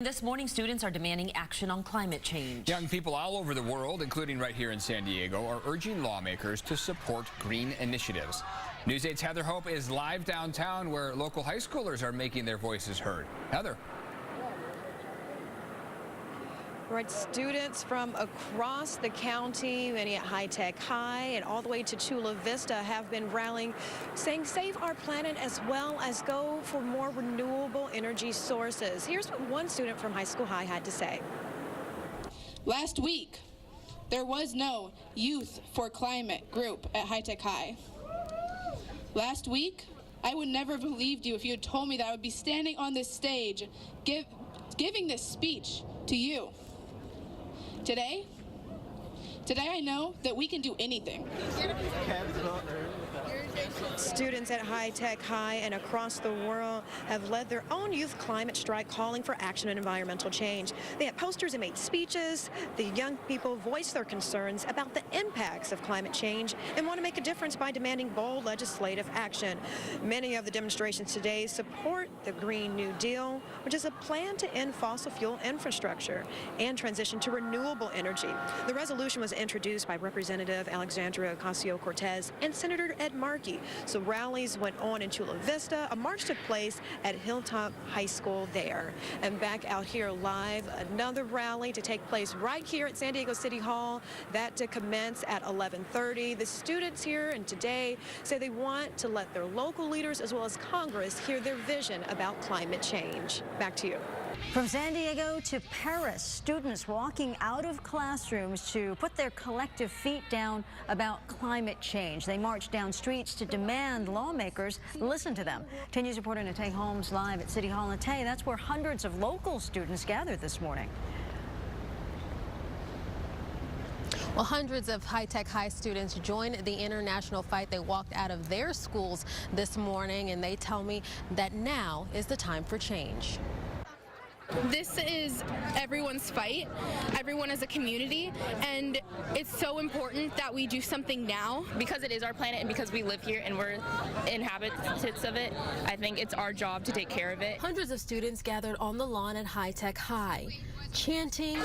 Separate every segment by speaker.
Speaker 1: This morning, students are demanding action on climate change.
Speaker 2: Young people all over the world, including right here in San Diego, are urging lawmakers to support green initiatives. News 8's Heather Hope is live downtown where local high schoolers are making their voices heard. Heather.
Speaker 3: Right, students from across the county, many at High Tech High and all the way to Chula Vista have been rallying, saying save our planet as well as go for more renewable energy sources. Here's what one student from High School High had to say.
Speaker 4: Last week, there was no Youth for Climate group at High Tech High. Last week, I would never have believed you if you had told me that I would be standing on this stage giving this speech to you. Today I know that we can do anything.
Speaker 3: Students at High Tech High and across the world have led their own youth climate strike calling for action and environmental change. They had posters and made speeches. The young people voiced their concerns about the impacts of climate change and want to make a difference by demanding bold legislative action. Many of the demonstrations today support the Green New Deal, which is a plan to end fossil fuel infrastructure and transition to renewable energy. The resolution was introduced by Representative Alexandria Ocasio-Cortez and Senator Ed Markey. So rallies went on in Chula Vista. A march took place at Hilltop High School there. And back out here live, another rally to take place right here at San Diego City Hall. That to commence at 11:30. The students here and today say they want to let their local leaders as well as Congress hear their vision about climate change. Back to you.
Speaker 5: From San Diego to Paris, students walking out of classrooms to put their collective feet down about climate change. They marched down streets to demand lawmakers listen to them. 10 News reporter Natay Holmes live at City Hall. Natay, that's where hundreds of local students gathered this morning.
Speaker 6: Well, hundreds of High Tech High students joined the international fight. They walked out of their schools this morning, and they tell me that now is the time for change.
Speaker 7: This is everyone's fight, everyone as a community, and it's so important that we do something now.
Speaker 8: Because it is our planet and because we live here and we're inhabitants of it, I think it's our job to take care of it.
Speaker 6: Hundreds of students gathered on the lawn at High Tech High, chanting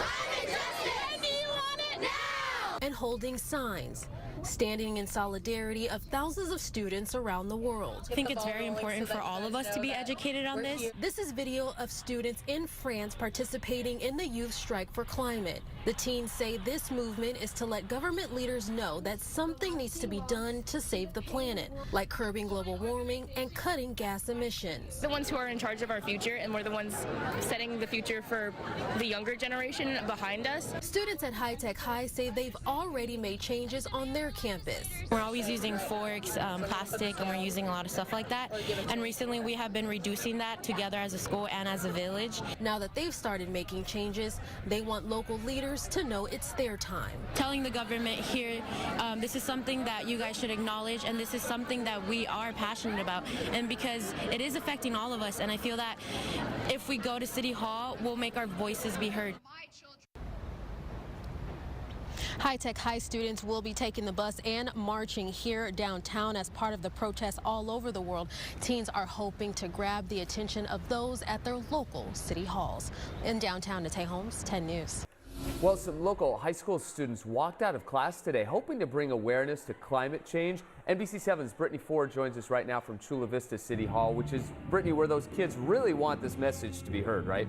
Speaker 6: and holding signs, standing in solidarity of thousands of students around the world.
Speaker 9: I think it's very important for all of us to be educated on this.
Speaker 6: This is video of students in France participating in the youth strike for climate. The teens say this movement is to let government leaders know that something needs to be done to save the planet, like curbing global warming and cutting gas emissions.
Speaker 8: The ones who are in charge of our future, and we're the ones setting the future for the younger generation behind us.
Speaker 6: Students at High Tech High say they've already made changes on their campus.
Speaker 9: We're always using forks, plastic, and we're using a lot of stuff like that. And recently we have been reducing that together as a school and as a village.
Speaker 6: Now that they've started making changes, they want local leaders to know it's their time.
Speaker 9: Telling the government here, this is something that you guys should acknowledge, and this is something that we are passionate about. And because it is affecting all of us, and I feel that if we go to City Hall, we'll make our voices be heard.
Speaker 6: High Tech High students will be taking the bus and marching here downtown as part of the protests all over the world. Teens are hoping to grab the attention of those at their local city halls. In downtown, Natay Holmes, 10 News.
Speaker 10: Well, some local high school students walked out of class today hoping to bring awareness to climate change. NBC7's Brittany Ford joins us right now from Chula Vista City Hall, which is, Brittany, where those kids really want this message to be heard, right?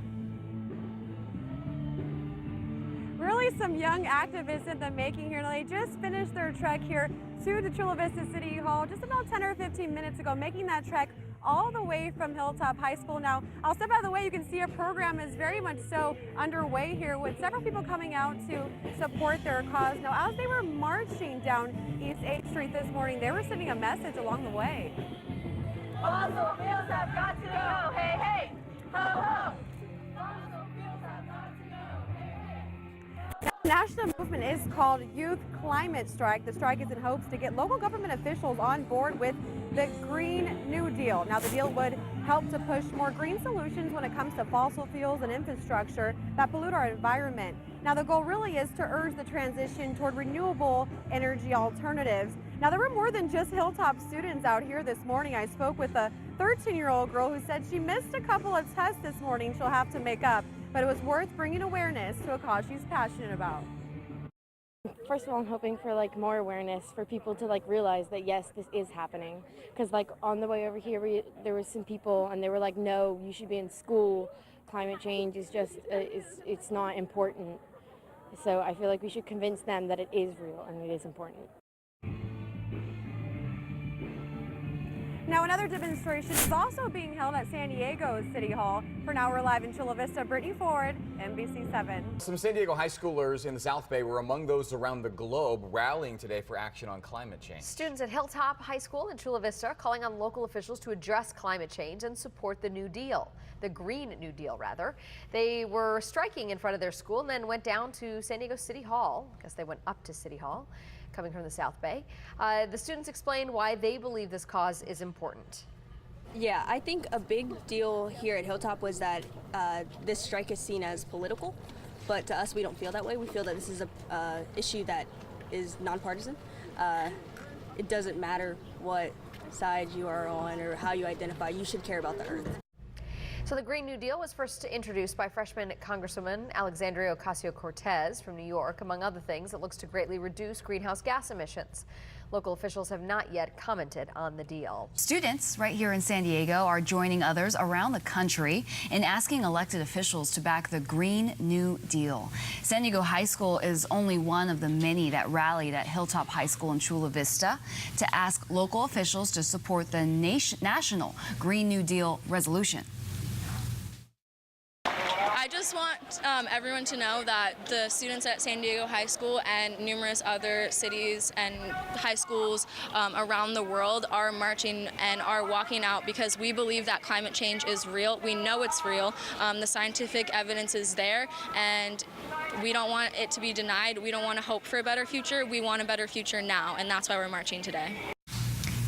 Speaker 11: Really some young activists in the making here. They just finished their trek here to the Chula Vista City Hall just about 10 or 15 minutes ago, making that trek all the way from Hilltop High School. Now, I'll step out of the way. You can see a program is very much so underway here with several people coming out to support their cause. Now, as they were marching down East 8th Street this morning, they were sending a message along the way. Fossil fuels have got to go. Hey, hey, ho, ho. The national movement is called Youth Climate Strike. The strike is in hopes to get local government officials on board with the Green New Deal. Now, the deal would help to push more green solutions when it comes to fossil fuels and infrastructure that pollute our environment. Now, the goal really is to urge the transition toward renewable energy alternatives. Now, there were more than just Hilltop students out here this morning. I spoke with a 13-year-old girl who said she missed a couple of tests this morning she'll have to make up. but it was worth bringing awareness to a cause she's passionate about.
Speaker 12: First of all, I'm hoping for more awareness for people to realize that yes, this is happening. Because on the way over here, there was some people and they were like, no, you should be in school. Climate change is just, it's not important. So I feel like we should convince them that it is real and it is important.
Speaker 11: Now, another demonstration is also being held at San Diego City Hall. For now, we're live in Chula Vista. Brittany Ford, NBC7.
Speaker 13: Some San Diego high schoolers in the South Bay were among those around the globe rallying today for action on climate change.
Speaker 14: Students at Hilltop High School in Chula Vista are calling on local officials to address climate change and support the New Deal. The Green New Deal, rather. They were striking in front of their school and then went down to San Diego City Hall. I guess they went up to City Hall, coming from the South Bay. The students explained why they believe this cause is important.
Speaker 15: Yeah, I think a big deal here at Hilltop was that this strike is seen as political, but to us we don't feel that way. We feel that this is a issue that is nonpartisan. It doesn't matter what side you are on or how you identify, you should care about the earth.
Speaker 14: So the Green New Deal was first introduced by freshman Congresswoman Alexandria Ocasio-Cortez from New York. Among other things, it looks to greatly reduce greenhouse gas emissions. Local officials have not yet commented on the deal.
Speaker 16: Students right here in San Diego are joining others around the country in asking elected officials to back the Green New Deal. San Diego High School is only one of the many that rallied at Hilltop High School in Chula Vista to ask local officials to support the national Green New Deal resolution.
Speaker 17: I just want everyone to know that the students at San Diego High School and numerous other cities and high schools around the world are marching and are walking out because we believe that climate change is real. We know it's real. The scientific evidence is there, and we don't want it to be denied. We don't want to hope for a better future. We want a better future now, and that's why we're marching today.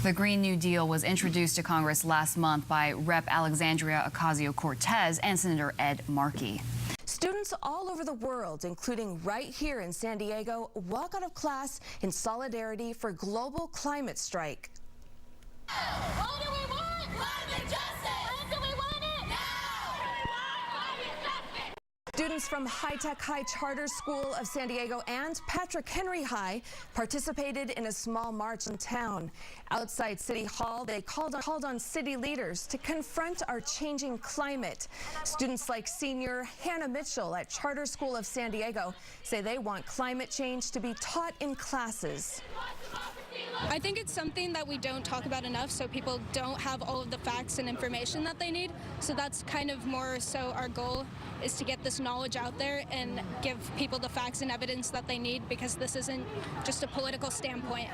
Speaker 16: The Green New Deal was introduced to Congress last month by Rep. Alexandria Ocasio-Cortez and Senator Ed Markey.
Speaker 18: Students all over the world, including right here in San Diego, walk out of class in solidarity for global climate strike.
Speaker 19: What do we want? Climate justice! When do we want it? Now!
Speaker 18: Students from High Tech High Charter School of San Diego and Patrick Henry High participated in a small march in town. Outside City Hall, they called on city leaders to confront our changing climate. Students like senior Hannah Mitchell at Charter School of San Diego say they want climate change to be taught in classes.
Speaker 20: I think it's something that we don't talk about enough, so people don't have all of the facts and information that they need. So that's kind of more so our goal is to get this knowledge out there and give people the facts and evidence that they need, because this isn't just a political standpoint.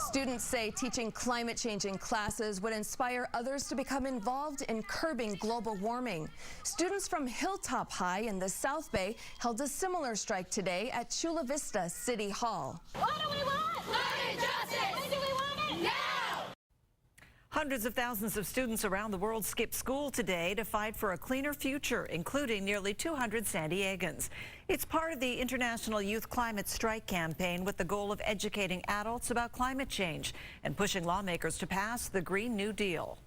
Speaker 18: Students say teaching climate change in classes would inspire others to become involved in curbing global warming. Students from Hilltop High in the South Bay held a similar strike today at Chula Vista City Hall.
Speaker 19: What do we want? Climate justice! When do we want it? Now!
Speaker 21: Hundreds of thousands of students around the world skipped school today to fight for a cleaner future, including nearly 200 San Diegans. It's part of the International Youth Climate Strike campaign with the goal of educating adults about climate change and pushing lawmakers to pass the Green New Deal.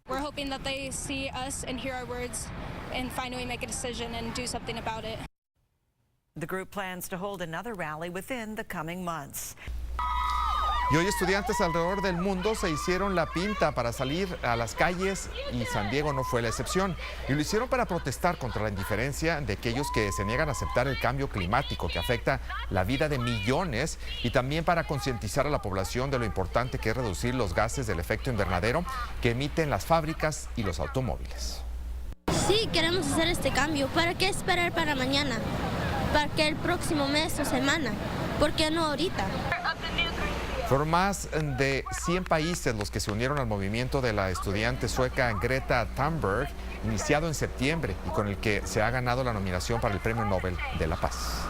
Speaker 20: We're hoping that they see us and hear our words and finally make a decision and do something about it.
Speaker 21: The group plans to hold another rally within the coming months.
Speaker 22: Y hoy estudiantes alrededor del mundo se hicieron la pinta para salir a las calles y San Diego no fue la excepción. Y lo hicieron para protestar contra la indiferencia de aquellos que se niegan a aceptar el cambio climático que afecta la vida de millones y también para concientizar a la población de lo importante que es reducir los gases del efecto invernadero que emiten las fábricas y los automóviles.
Speaker 23: Sí, queremos hacer este cambio. ¿Para qué esperar para mañana? ¿Para qué el próximo mes o semana? ¿Por qué no ahorita?
Speaker 22: Fueron más de 100 países los que se unieron al movimiento de la estudiante sueca Greta Thunberg, iniciado en septiembre y con el que se ha ganado la nominación para el Premio Nobel de la Paz.